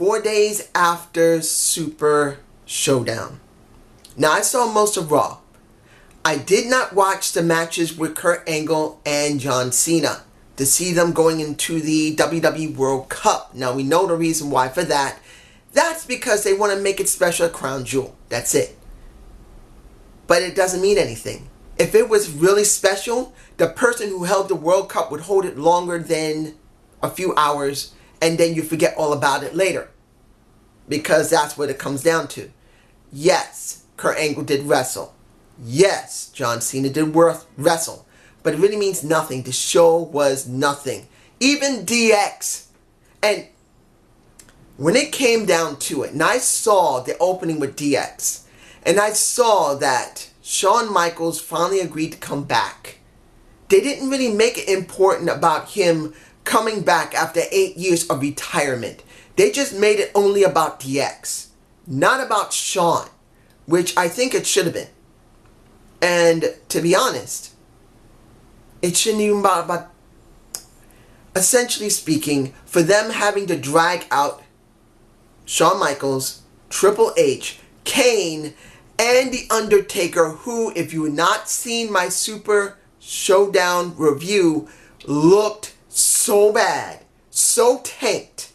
4 days after Super Showdown. Now, I saw most of Raw. I did not watch the matches with Kurt Angle and John Cena to see them going into the WWE World Cup. Now, we know the reason why for that. That's because they want to make it special at Crown Jewel. That's it. But it doesn't mean anything. If it was really special, the person who held the World Cup would hold it longer than a few hours, and then you forget all about it later. Because that's what it comes down to. Yes, Kurt Angle did wrestle. Yes, John Cena did wrestle. But it really means nothing. The show was nothing. Even DX. And when it came down to it, and I saw the opening with DX, and I saw that Shawn Michaels finally agreed to come back. They didn't really make it important about him coming back after 8 years of retirement. They just made it only about DX, not about Shawn, which I think it should have been. And to be honest, it shouldn't even be about, essentially speaking, for them having to drag out Shawn Michaels, Triple H, Kane, and The Undertaker, who, if you had not seen my Super Showdown review, looked so bad, so tanked.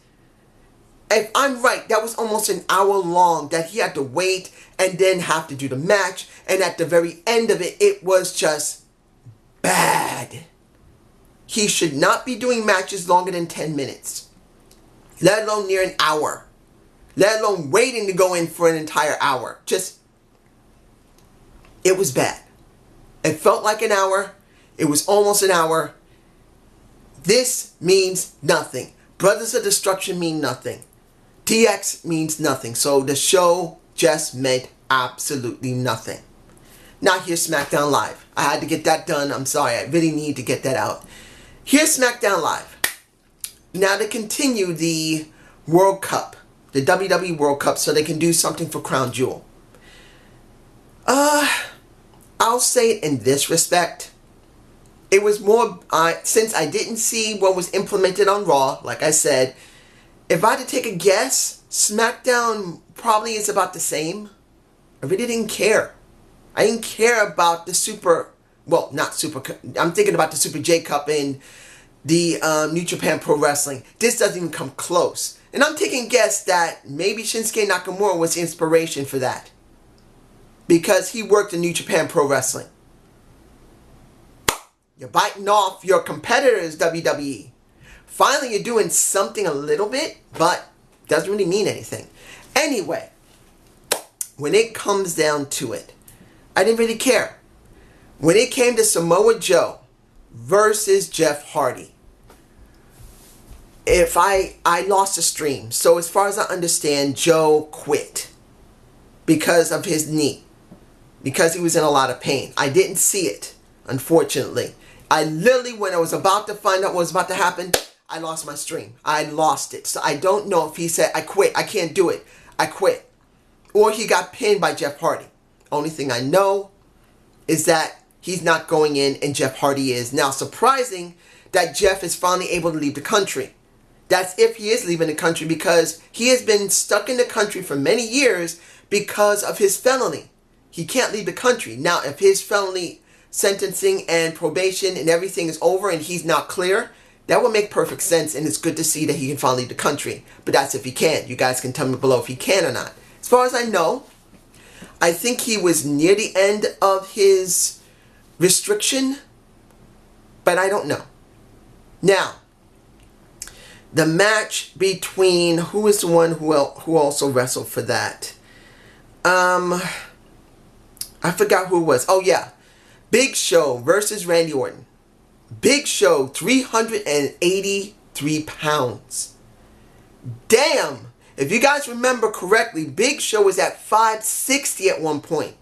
If I'm right, that was almost an hour long that he had to wait and then have to do the match. And at the very end of it, it was just bad. He should not be doing matches longer than 10 minutes. Let alone near an hour. Let alone waiting to go in for an entire hour. It was bad. It felt like an hour. It was almost an hour. This means nothing. Brothers of Destruction mean nothing. DX means nothing. So the show just meant absolutely nothing. Now here's SmackDown Live. I had to get that done. I'm sorry. I really need to get that out. Here's SmackDown Live. Now to continue the World Cup. The WWE World Cup, so they can do something for Crown Jewel. I'll say it in this respect. It was more, since I didn't see what was implemented on Raw, like I said, if I had to take a guess, SmackDown probably is about the same. I really didn't care. I didn't care about the I'm thinking about the Super J Cup and the New Japan Pro Wrestling. This doesn't even come close. And I'm taking a guess that maybe Shinsuke Nakamura was the inspiration for that. Because he worked in New Japan Pro Wrestling. You're biting off your competitors, WWE. Finally, you're doing something a little bit, but doesn't really mean anything. Anyway, when it comes down to it, I didn't really care. When it came to Samoa Joe versus Jeff Hardy, I lost the stream. So as far as I understand, Joe quit because of his knee. Because he was in a lot of pain. I didn't see it, unfortunately. I literally, when I was about to find out what was about to happen, I lost my stream. I lost it. So I don't know if he said, I quit. I can't do it. I quit. Or he got pinned by Jeff Hardy. Only thing I know is that he's not going in and Jeff Hardy is. Now, surprising that Jeff is finally able to leave the country. That's if he is leaving the country, because he has been stuck in the country for many years because of his felony. He can't leave the country. Now, if his felony sentencing and probation and everything is over and he's not clear, that would make perfect sense, and it's good to see that he can finally leave the country. But that's if he can. You guys can tell me below if he can or not. As far as I know, I think he was near the end of his restriction, but I don't know. Now, the match between, who is the one who also wrestled for that? I forgot who it was. Oh yeah, Big Show versus Randy Orton. Big Show, 383 pounds. Damn! If you guys remember correctly, Big Show was at 560 at one point.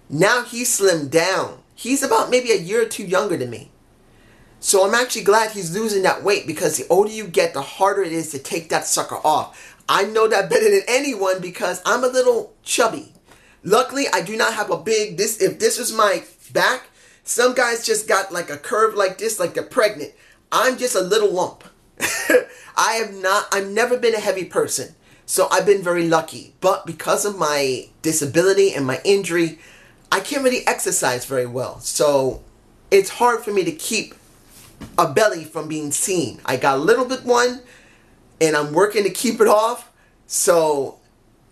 Now he's slimmed down. He's about maybe a year or two younger than me. So I'm actually glad he's losing that weight, because the older you get, the harder it is to take that sucker off. I know that better than anyone because I'm a little chubby. Luckily, I do not have a big, if this is my back, some guys just got like a curve like this, like they're pregnant. I'm just a little lump. I've never been a heavy person. So I've been very lucky. But because of my disability and my injury, I can't really exercise very well. So it's hard for me to keep a belly from being seen. I got a little bit one, and I'm working to keep it off. So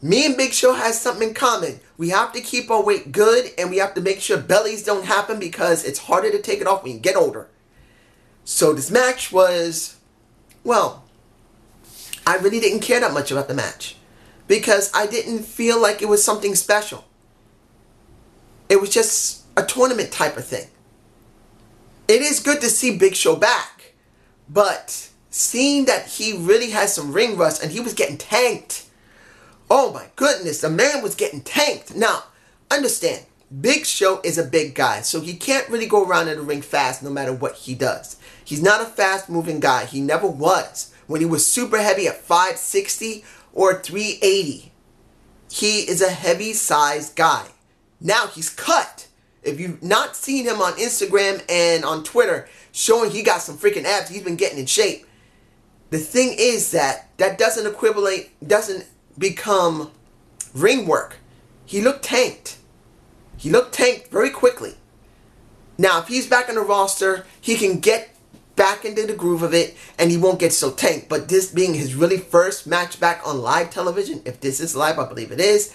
me and Big Show has something in common. We have to keep our weight good, and we have to make sure bellies don't happen because it's harder to take it off when you get older. So this match was, well, I really didn't care that much about the match because I didn't feel like it was something special. It was just a tournament type of thing. It is good to see Big Show back, but seeing that he really has some ring rust and he was getting tanked. Oh my goodness, the man was getting tanked. Now, understand, Big Show is a big guy, so he can't really go around in the ring fast no matter what he does. He's not a fast moving guy. He never was. When he was super heavy at 560 or 380, he is a heavy sized guy. Now he's cut. If you've not seen him on Instagram and on Twitter showing he got some freaking abs, he's been getting in shape. The thing is that doesn't become ring work. He looked tanked. He looked tanked very quickly. Now, if he's back on the roster, he can get back into the groove of it and he won't get so tanked. But this being his really first match back on live television, if this is live, I believe it is,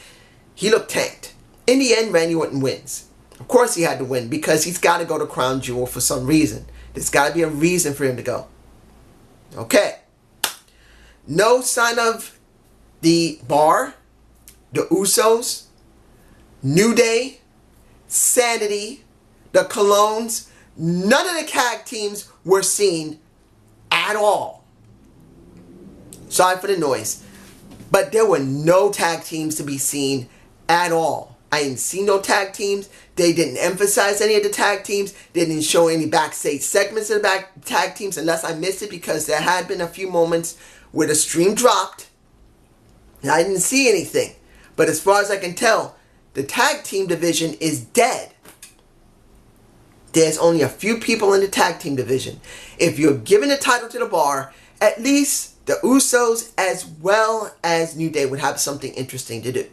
he looked tanked. In the end, Randy Orton wins. Of course he had to win because he's got to go to Crown Jewel for some reason. There's got to be a reason for him to go. Okay. No sign of the Bar, the Usos, New Day, Sanity, the Colognes. None of the tag teams were seen at all. Sorry for the noise. But there were no tag teams to be seen at all. I didn't see no tag teams. They didn't emphasize any of the tag teams. They didn't show any backstage segments of the tag teams unless I missed it because there had been a few moments where the stream dropped. And I didn't see anything. But as far as I can tell, the tag team division is dead. There's only a few people in the tag team division. If you're giving the title to the Bar, at least the Usos as well as New Day would have something interesting to do.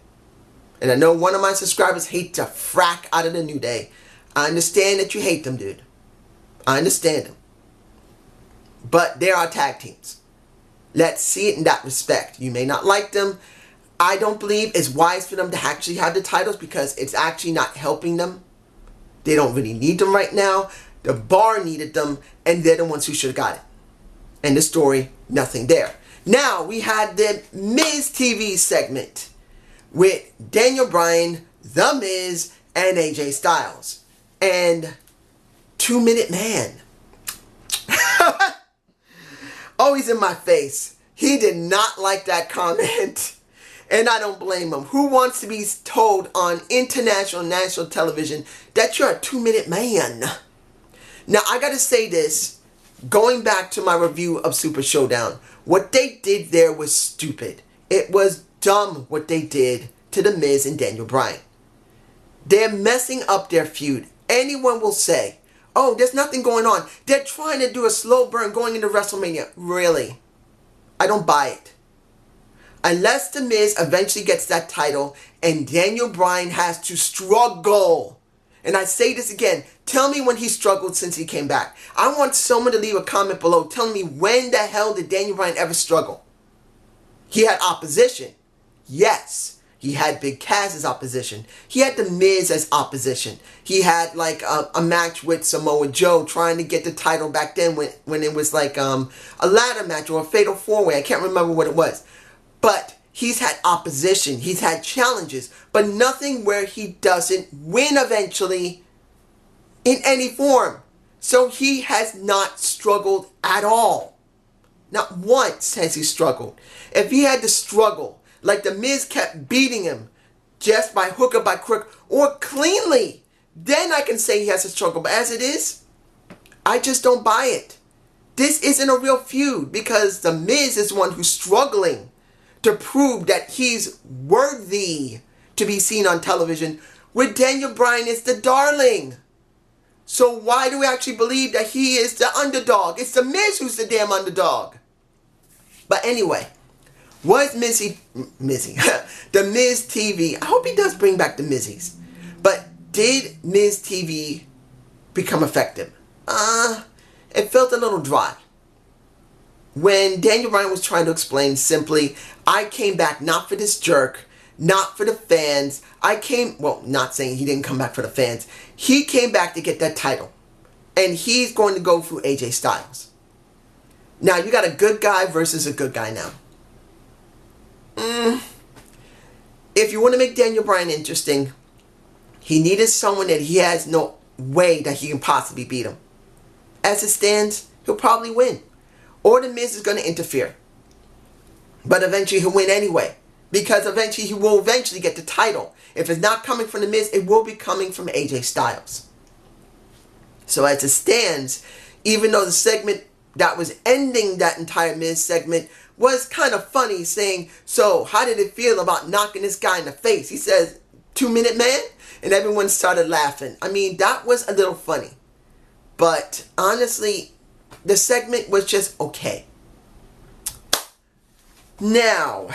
And I know one of my subscribers hates the frack out of the New Day. I understand that you hate them, dude. I understand them. But there are tag teams. Let's see it in that respect. You may not like them. I don't believe it's wise for them to actually have the titles because it's actually not helping them. They don't really need them right now. The Bar needed them, and they're the ones who should have got it. End of story, nothing there. Now, we had the Miz TV segment with Daniel Bryan, The Miz, and AJ Styles. And 2 Minute Man. Always in my face. He did not like that comment. And I don't blame him. Who wants to be told on international national television that you're a 2 minute man? Now, I gotta say this. Going back to my review of Super Showdown, what they did there was stupid. It was dumb what they did to The Miz and Daniel Bryan. They're messing up their feud. Anyone will say, oh, there's nothing going on. They're trying to do a slow burn going into WrestleMania. Really? I don't buy it. Unless The Miz eventually gets that title and Daniel Bryan has to struggle. And I say this again. Tell me when he struggled since he came back. I want someone to leave a comment below telling me when the hell did Daniel Bryan ever struggle? He had opposition. Yes. He had Big Cass as opposition. He had The Miz as opposition. He had like a match with Samoa Joe trying to get the title back then when it was like a ladder match or a fatal 4-way. I can't remember what it was. But he's had opposition. He's had challenges. But nothing where he doesn't win eventually in any form. So he has not struggled at all. Not once has he struggled. If he had to struggle, like The Miz kept beating him just by hook or by crook or cleanly, then I can say he has a struggle. But as it is, I just don't buy it. This isn't a real feud because The Miz is the one who's struggling to prove that he's worthy to be seen on television, where Daniel Bryan is the darling. So why do we actually believe that he is the underdog? It's The Miz who's the damn underdog. But anyway, Was Mizzy, the Miz TV, I hope he does bring back the Mizzies, but did Miz TV become effective? It felt a little dry. When Daniel Bryan was trying to explain simply, I came back not for this jerk, not for the fans. Well, not saying he didn't come back for the fans. He came back to get that title. And he's going to go through AJ Styles. Now, you got a good guy versus a good guy now. If you want to make Daniel Bryan interesting, he needed someone that he has no way that he can possibly beat him. As it stands, he'll probably win. Or the Miz is going to interfere. But eventually he'll win anyway. Because eventually he will eventually get the title. If it's not coming from the Miz, it will be coming from AJ Styles. So as it stands, even though the segment that was ending that entire Miz segment was kind of funny, saying, so how did it feel about knocking this guy in the face? He says, 2-minute man? And everyone started laughing. I mean, that was a little funny. But honestly, the segment was just okay. Now,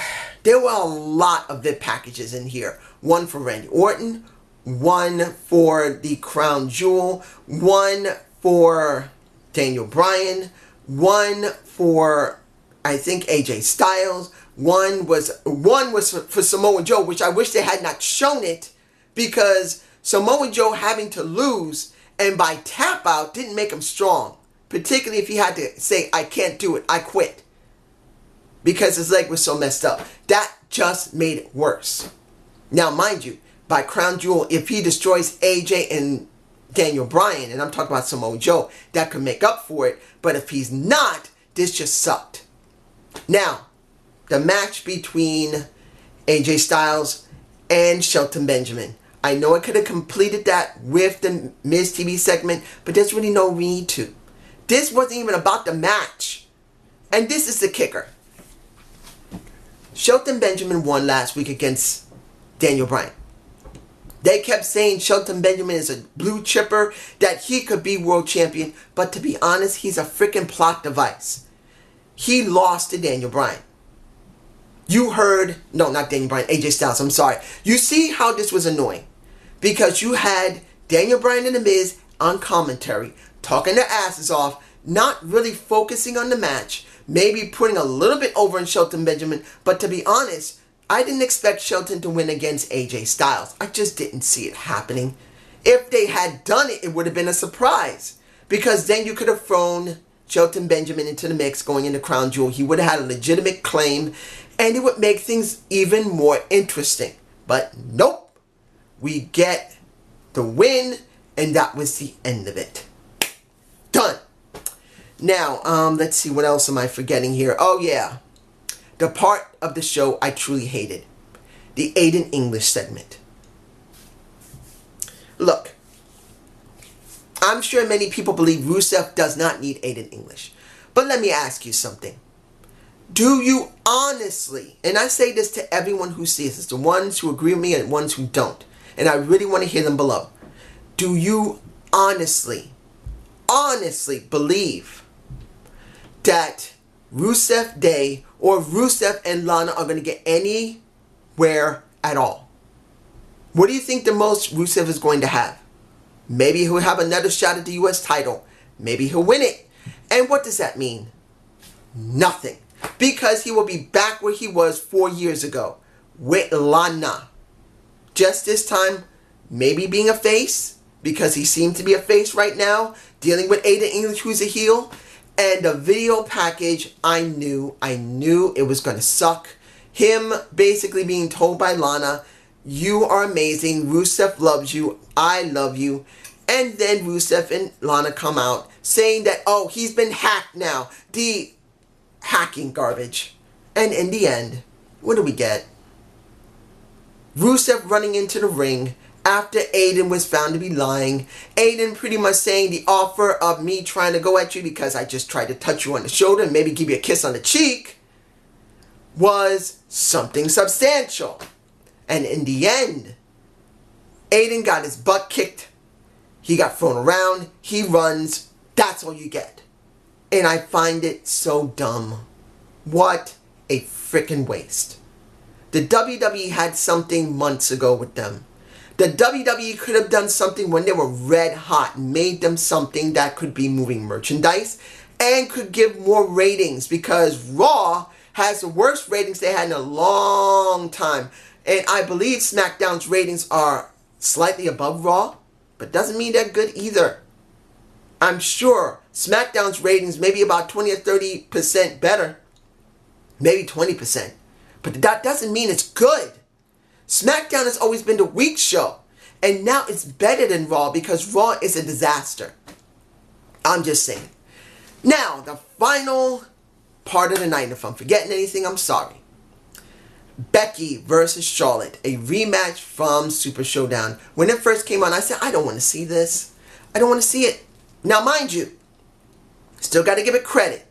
there were a lot of VIP packages in here. One for Randy Orton, one for the Crown Jewel, one for Daniel Bryan, one for, I think, AJ Styles, one was for Samoa Joe, which I wish they had not shown it, because Samoa Joe having to lose and by tap out didn't make him strong. Particularly if he had to say, I can't do it, I quit. Because his leg was so messed up. That just made it worse. Now, mind you, by Crown Jewel, if he destroys AJ and Daniel Bryan, and I'm talking about Samoa Joe, that could make up for it. But if he's not, this just sucked. Now, the match between AJ Styles and Shelton Benjamin. I know I could have completed that with the Miz TV segment, but there's really no need to. This wasn't even about the match. And this is the kicker. Shelton Benjamin won last week against Daniel Bryan. They kept saying Shelton Benjamin is a blue chipper, that he could be world champion. But to be honest, he's a freaking plot device. He lost to Daniel Bryan. You heard, no, not Daniel Bryan, AJ Styles, I'm sorry. You see how this was annoying? Because you had Daniel Bryan and The Miz on commentary, talking their asses off, not really focusing on the match, maybe putting a little bit over in Shelton Benjamin, but to be honest, I didn't expect Shelton to win against AJ Styles. I just didn't see it happening. If they had done it, it would have been a surprise, because then you could have thrown Shelton Benjamin into the mix going into Crown Jewel. He would have had a legitimate claim, and it would make things even more interesting. But nope. We get the win, and that was the end of it. Done. Now, let's see, what else am I forgetting here? Oh, yeah. The part of the show I truly hated. The Aiden English segment. Look, I'm sure many people believe Rusev does not need Aiden English. But let me ask you something. Do you honestly, and I say this to everyone who sees this, the ones who agree with me and the ones who don't, and I really want to hear them below. Do you honestly believe that Rusev Day or Rusev and Lana are going to get anywhere at all? What do you think the most Rusev is going to have? Maybe he'll have another shot at the US title. Maybe he'll win it. And what does that mean? Nothing. Because he will be back where he was 4 years ago with Lana. Just this time, maybe being a face, because he seemed to be a face right now, dealing with Aiden English, who's a heel. And the video package, I knew it was going to suck. Him basically being told by Lana, you are amazing, Rusev loves you, I love you. And then Rusev and Lana come out saying that, oh, he's been hacked now. The hacking garbage. And in the end, what do we get? Rusev running into the ring after Aiden was found to be lying. Aiden pretty much saying the offer of me trying to go at you because I just tried to touch you on the shoulder and maybe give you a kiss on the cheek was something substantial. And in the end, Aiden got his butt kicked. He got thrown around. He runs. That's all you get. And I find it so dumb. What a freaking waste. The WWE had something months ago with them. The WWE could have done something when they were red hot, made them something that could be moving merchandise and could give more ratings, because Raw has the worst ratings they had in a long time. And I believe SmackDown's ratings are slightly above Raw, but doesn't mean they're good either. I'm sure SmackDown's ratings may be about 20 or 30% better, maybe 20%, but that doesn't mean it's good. SmackDown has always been the weak show, and now it's better than Raw because Raw is a disaster. I'm just saying. Now, the final part of the night, if I'm forgetting anything, I'm sorry. Becky versus Charlotte, a rematch from Super Showdown. When it first came on, I said, I don't want to see this. I don't want to see it. Now, mind you, still got to give it credit.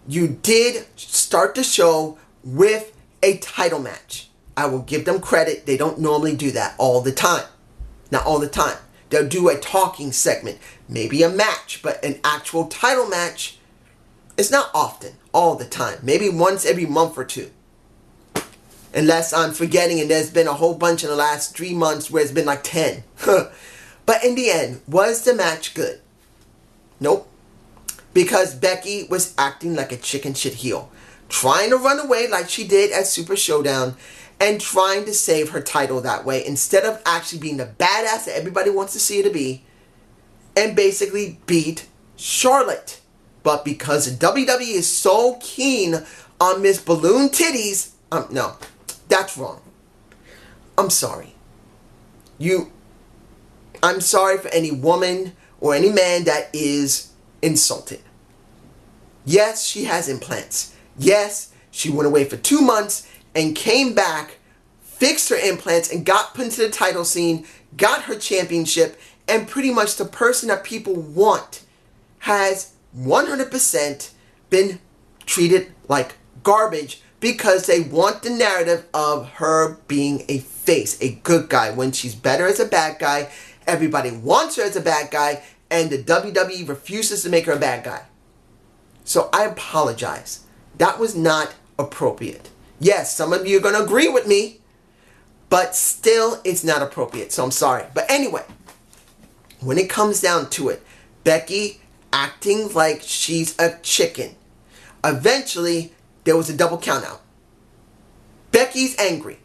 You did start the show with a title match. I will give them credit. They don't normally do that all the time. Not all the time. They'll do a talking segment, maybe a match, but an actual title match is not often, all the time. Maybe once every month or two. Unless I'm forgetting and there's been a whole bunch in the last 3 months where it's been like 10. But in the end, was the match good? Nope. Because Becky was acting like a chicken shit heel. Trying to run away like she did at Super Showdown. And trying to save her title that way. Instead of actually being the badass that everybody wants to see her to be. And basically beat Charlotte. But because the WWE is so keen on Miss Balloon Titties. No. That's wrong. I'm sorry. I'm sorry for any woman or any man that is insulted. Yes, she has implants. Yes, she went away for 2 months and came back, fixed her implants, and got put into the title scene, got her championship, and pretty much the person that people want has 100% been treated like garbage because they want the narrative of her being a face, a good guy, when she's better as a bad guy. Everybody wants her as a bad guy, and the WWE refuses to make her a bad guy. So I apologize. That was not appropriate. Yes, some of you are going to agree with me, but still it's not appropriate, so I'm sorry. But anyway, when it comes down to it, Becky acting like she's a chicken. Eventually, there was a double countout. Becky's angry.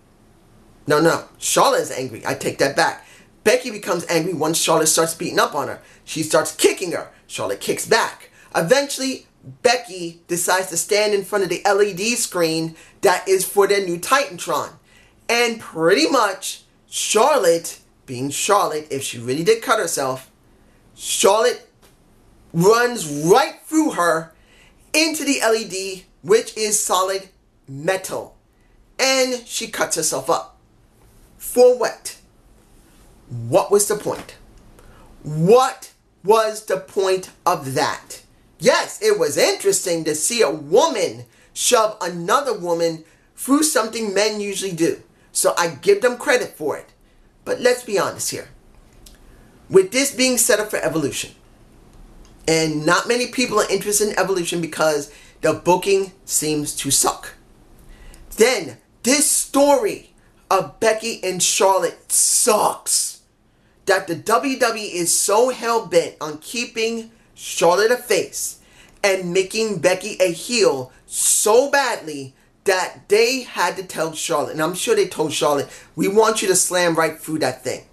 No, Charlotte is angry. I take that back. Becky becomes angry once Charlotte starts beating up on her. She starts kicking her. Charlotte kicks back. Eventually, Becky decides to stand in front of the LED screen that is for their new Titantron. And pretty much, Charlotte, being Charlotte, if she really did cut herself, Charlotte runs right through her into the LED, which is solid metal. And she cuts herself up. For what? What was the point? What was the point of that? Yes, it was interesting to see a woman shove another woman through something men usually do. So I give them credit for it. But let's be honest here. With this being set up for Evolution, and not many people are interested in Evolution because the booking seems to suck. Then, this story of Becky and Charlotte sucks. That the WWE is so hell-bent on keeping Charlotte a face and making Becky a heel so badly that they had to tell Charlotte, and I'm sure they told Charlotte, we want you to slam right through that thing.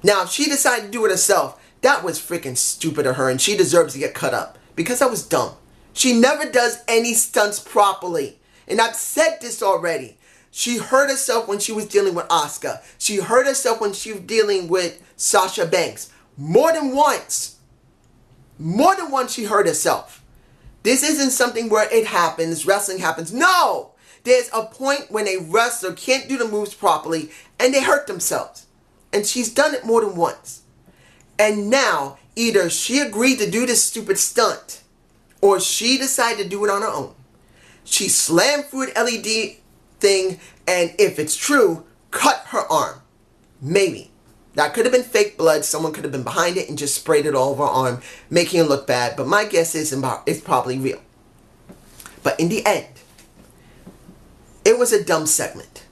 Now, if she decided to do it herself, that was freaking stupid of her, and she deserves to get cut up because that was dumb. She never does any stunts properly, and I've said this already. She hurt herself when she was dealing with Asuka. She hurt herself when she was dealing with Sasha Banks. More than once. More than once she hurt herself. This isn't something where it happens, wrestling happens. No! There's a point when a wrestler can't do the moves properly and they hurt themselves. And she's done it more than once. And now, either she agreed to do this stupid stunt or she decided to do it on her own. She slammed through an LED thing, and if it's true, cut her arm. Maybe. That could have been fake blood. Someone could have been behind it and just sprayed it all over her arm, making it look bad. But my guess is it's probably real. But in the end, It was a dumb segment.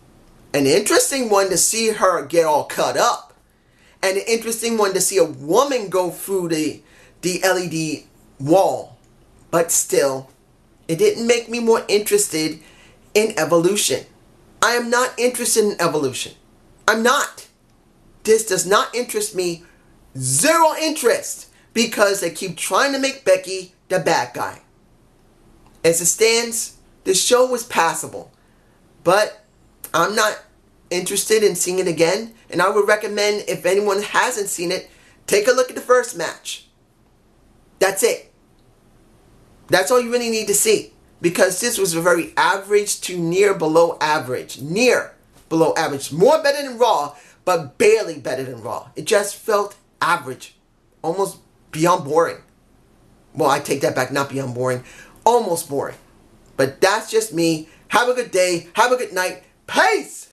An interesting one to see her get all cut up. And an interesting one to see a woman go through the LED wall. But still, it didn't make me more interested in evolution. I am not interested in evolution. I'm not. This does not interest me. Zero interest. Because they keep trying to make Becky the bad guy. As it stands, the show was passable. But I'm not interested in seeing it again. And I would recommend, if anyone hasn't seen it, take a look at the first match. That's it. That's all you really need to see. Because this was a very average to near below average. Near below average. More better than Raw, but barely better than Raw. It just felt average. Almost beyond boring. Well, I take that back. Not beyond boring. Almost boring. But that's just me. Have a good day. Have a good night. Peace!